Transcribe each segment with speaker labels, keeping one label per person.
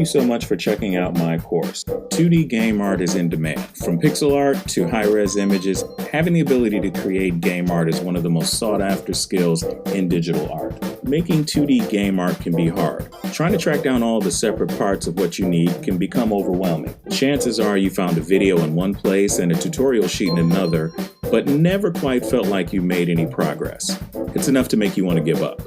Speaker 1: you so much for checking out my course. 2D game art is in demand. From pixel art to high-res images, having the ability to create game art is one of the most sought-after skills in digital art. Making 2D game art can be hard. Trying to track down all the separate parts of what you need can become overwhelming. Chances are you found a video in one place and a tutorial sheet in another, but never quite felt like you made any progress. It's enough to make you want to give up.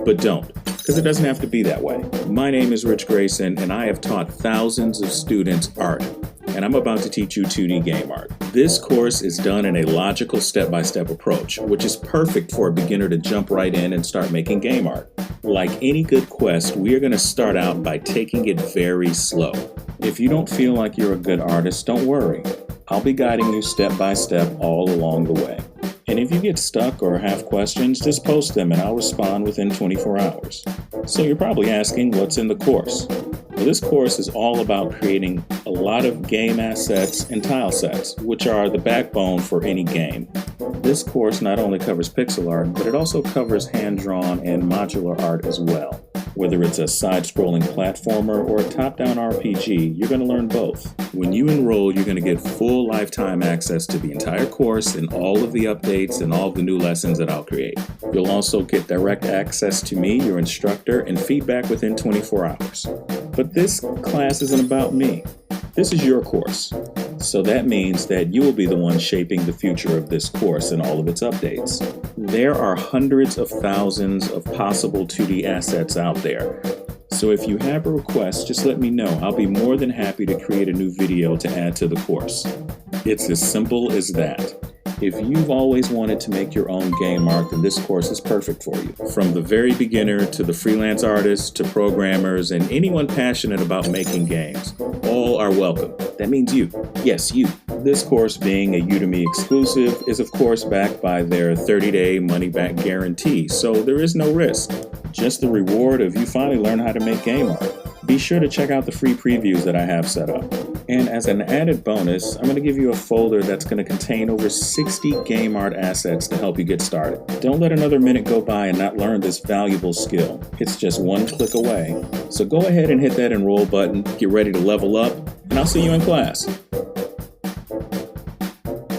Speaker 1: But don't, because it doesn't have to be that way. My name is Rich Grayson, and I have taught thousands of students art, and I'm about to teach you 2D game art. This course is done in a logical step-by-step approach, which is perfect for a beginner to jump right in and start making game art. Like any good quest, we are going to start out by taking it very slow. If you don't feel like you're a good artist, don't worry. I'll be guiding you step by step all along the way. And if you get stuck or have questions, just post them and I'll respond within 24 hours. So you're probably asking, what's in the course? Well, this course is all about creating a lot of game assets and tile sets, which are the backbone for any game. This course not only covers pixel art, but it also covers hand-drawn and modular art as well. Whether it's a side-scrolling platformer or a top-down RPG, you're going to learn both. When you enroll, you're going to get full lifetime access to the entire course and all of the updates and all of the new lessons that I'll create. You'll also get direct access to me, your instructor, and feedback within 24 hours. But this class isn't about me. This is your course. So that means that you will be the one shaping the future of this course and all of its updates. There are hundreds of thousands of possible 2D assets out there. So if you have a request, just let me know. I'll be more than happy to create a new video to add to the course. It's as simple as that. If you've always wanted to make your own game art, then this course is perfect for you. From the very beginner to the freelance artists to programmers and anyone passionate about making games, all are welcome. That means you. Yes, you. This course, being a Udemy exclusive, is of course backed by their 30-day money-back guarantee, so there is no risk. Just the reward of you finally learn how to make game art. Be sure to check out the free previews that I have set up. And as an added bonus, I'm going to give you a folder that's going to contain over 60 game art assets to help you get started. Don't let another minute go by and not learn this valuable skill. It's just one click away. So go ahead and hit that enroll button, get ready to level up, and I'll see you in class.